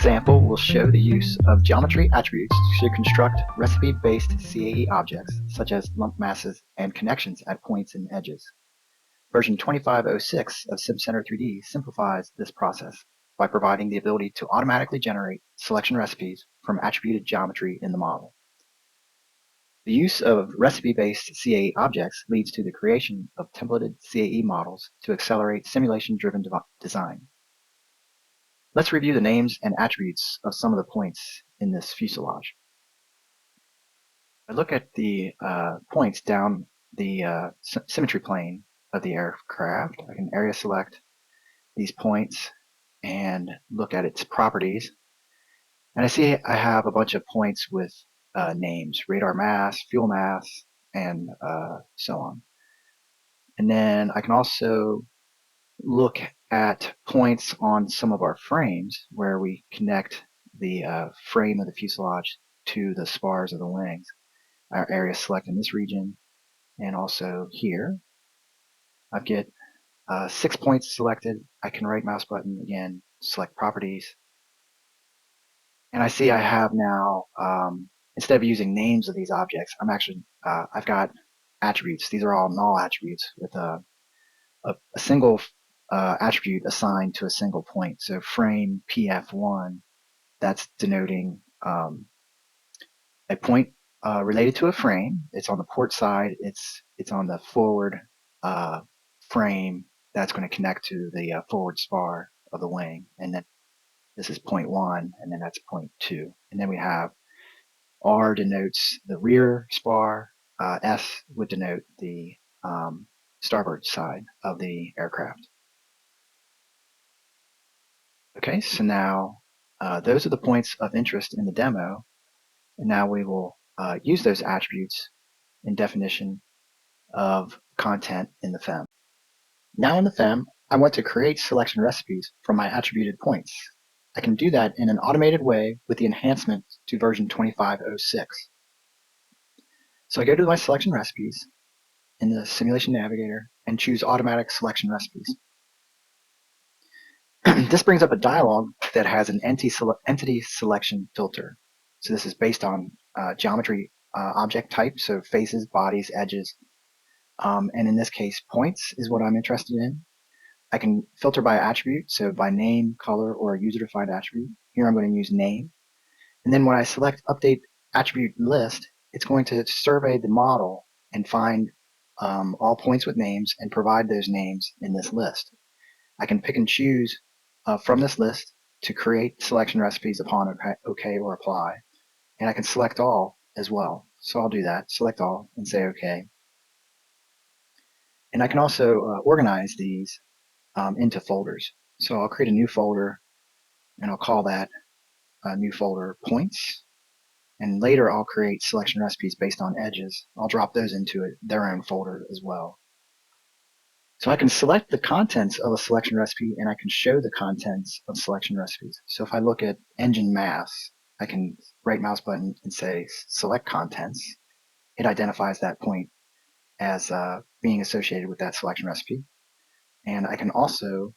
example will show the use of geometry attributes to construct recipe-based CAE objects, such as lump masses and connections at points and edges. Version 2506 of Simcenter 3D simplifies this process by providing the ability to automatically generate selection recipes from attributed geometry in the model. The use of recipe-based CAE objects leads to the creation of templated CAE models to accelerate simulation-driven design. Let's review the names and attributes of some of the points in this fuselage. I look at the points down the symmetry plane of the aircraft. I can area select these points and look at its properties. And I see I have a bunch of points with names: radar mass, fuel mass, and so on. And then I can also look at points on some of our frames where we connect the frame of the fuselage to the spars of the wings. Our area select in this region and also here. I get 6 points selected. I can right mouse button again, select properties. And I see I have now, instead of using names of these objects, I've got attributes. These are all null attributes with a single attribute assigned to a single point. So frame PF1, that's denoting a point related to a frame. It's on the port side. It's on the forward frame that's going to connect to the forward spar of the wing. And then this is point 1, and then that's point 2. And then we have R denotes the rear spar. S would denote the starboard side of the aircraft. Okay, so now those are the points of interest in the demo, and now we will use those attributes in definition of content in the FEM. Now in the FEM, I want to create selection recipes from my attributed points. I can do that in an automated way with the enhancement to version 2506. So I go to my selection recipes in the simulation navigator and choose automatic selection recipes. This brings up a dialog that has an entity selection filter. So this is based on geometry object type, so faces, bodies, edges, and in this case, points is what I'm interested in. I can filter by attribute, so by name, color, or a user-defined attribute. Here I'm going to use name. And then when I select Update Attribute List, it's going to survey the model and find all points with names and provide those names in this list. I can pick and choose from this list to create selection recipes upon OK or apply. And I can select all as well. So I'll do that, select all, and say OK. And I can also organize these into folders. So I'll create a new folder, and I'll call that new folder points. And later I'll create selection recipes based on edges. I'll drop those into their own folder as well. So I can select the contents of a selection recipe, and I can show the contents of selection recipes. So if I look at engine mass, I can right mouse button and say select contents. It identifies that point as being associated with that selection recipe. And I can also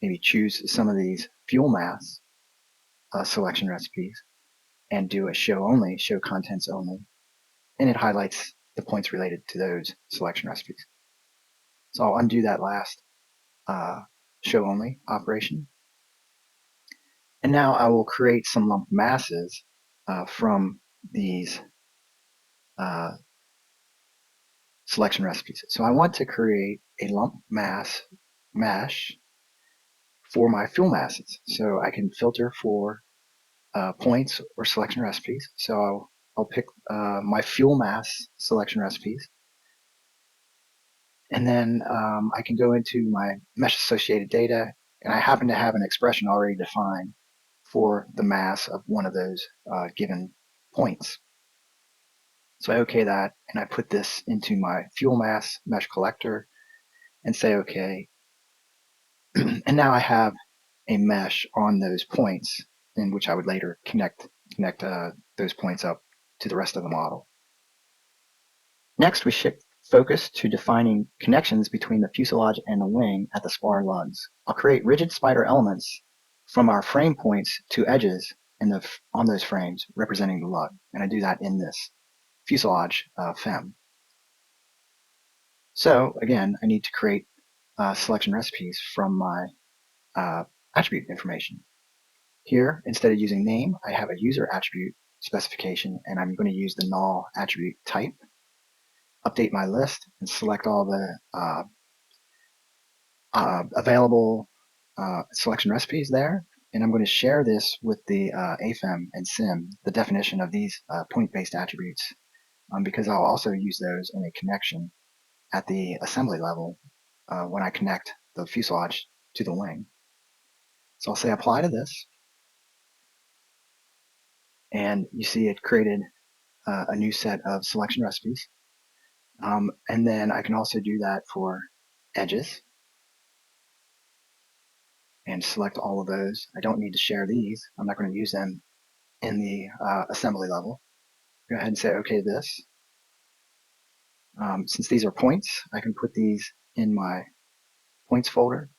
maybe choose some of these fuel mass selection recipes and do a show only, show contents only, and it highlights the points related to those selection recipes. So I'll undo that last show only operation. And now I will create some lump masses from these selection recipes. So I want to create a lump mass mesh for my fuel masses. So I can filter for points or selection recipes. So I'll pick my fuel mass selection recipes. And then I can go into my mesh associated data, and I happen to have an expression already defined for the mass of one of those given points. So I OK that, and I put this into my fuel mass mesh collector and say OK. And now I have a mesh on those points, in which I would later connect those points up to the rest of the model. Next, we shift focus to defining connections between the fuselage and the wing at the spar lugs. I'll create rigid spider elements from our frame points to edges on those frames representing the lug. And I do that in this fuselage FEM. So again, I need to create selection recipes from my attribute information. Here, instead of using name, I have a user attribute specification, and I'm going to use the null attribute type, update my list, and select all the available selection recipes there. And I'm going to share this with the AFEM and SIM, the definition of these point-based attributes, because I'll also use those in a connection at the assembly level when I connect the fuselage to the wing. So I'll say apply to this, and you see it created a new set of selection recipes. And then I can also do that for edges and select all of those. I don't need to share these. I'm not going to use them in the assembly level. Go ahead and say OK to this. Since these are points, I can put these in my points folder.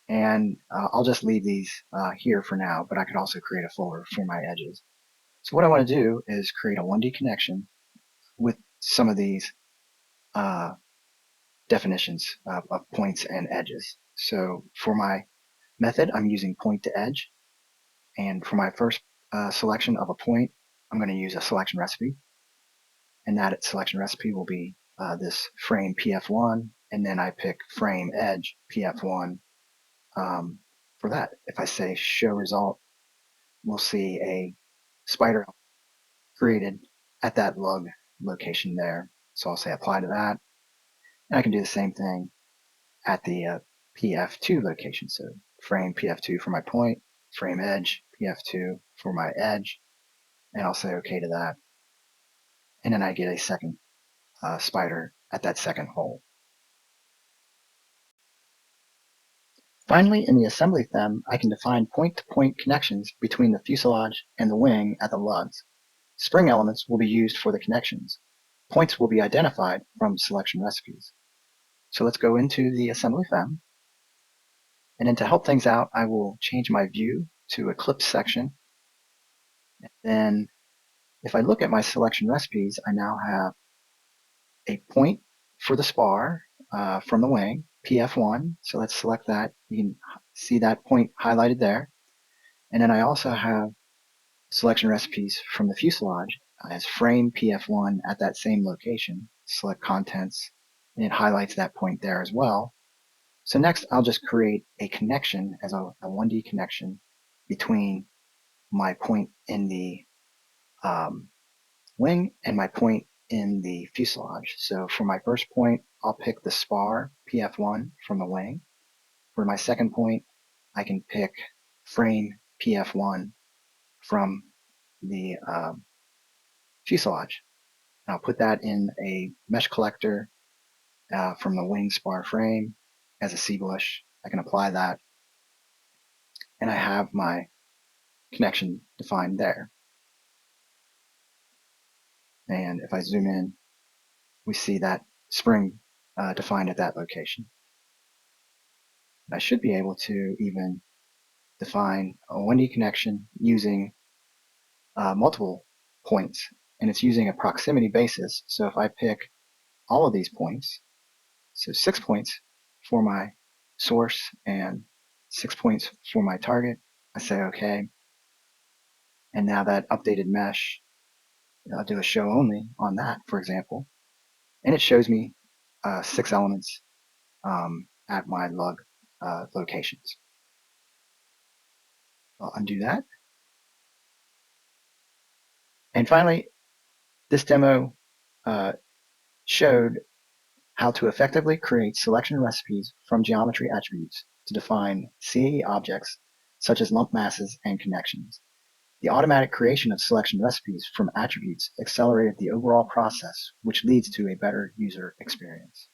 And I'll just leave these here for now, but I could also create a folder for my edges. So what I want to do is create a 1D connection with some of these definitions of points and edges. So for my method, I'm using point to edge. And for my first selection of a point, I'm going to use a selection recipe. And that selection recipe will be this frame PF1, and then I pick frame edge PF1 for that. If I say show result, we'll see a spider created at that lug location there. So I'll say apply to that. And I can do the same thing at the PF2 location. So frame PF2 for my point, frame edge PF2 for my edge, and I'll say OK to that. And then I get a second spider at that second hole. Finally, in the assembly FEM, I can define point-to-point connections between the fuselage and the wing at the lugs. Spring elements will be used for the connections. Points will be identified from selection recipes. So let's go into the assembly FEM. And then to help things out, I will change my view to Eclipse section. And then if I look at my selection recipes, I now have a point for the spar from the wing, PF1. So let's select that. You can see that point highlighted there. And then I also have selection recipes from the fuselage as frame PF1 at that same location. Select contents, and it highlights that point there as well. So next, I'll just create a connection as a 1D connection between my point in the wing and my point in the fuselage. So for my first point, I'll pick the spar PF1 from the wing. For my second point, I can pick frame PF1 from the fuselage. And I'll put that in a mesh collector from the wing spar frame as a C-bush. I can apply that, and I have my connection defined there. And if I zoom in, we see that spring defined at that location. I should be able to even define a 1D connection using multiple points, and it's using a proximity basis. So if I pick all of these points, so 6 points for my source and 6 points for my target, I say OK. And now that updated mesh, I'll do a show only on that, for example, and it shows me 6 elements at my lug locations. I'll undo that. And finally, this demo showed how to effectively create selection recipes from geometry attributes to define CAE objects such as lump masses and connections. The automatic creation of selection recipes from attributes accelerated the overall process, which leads to a better user experience.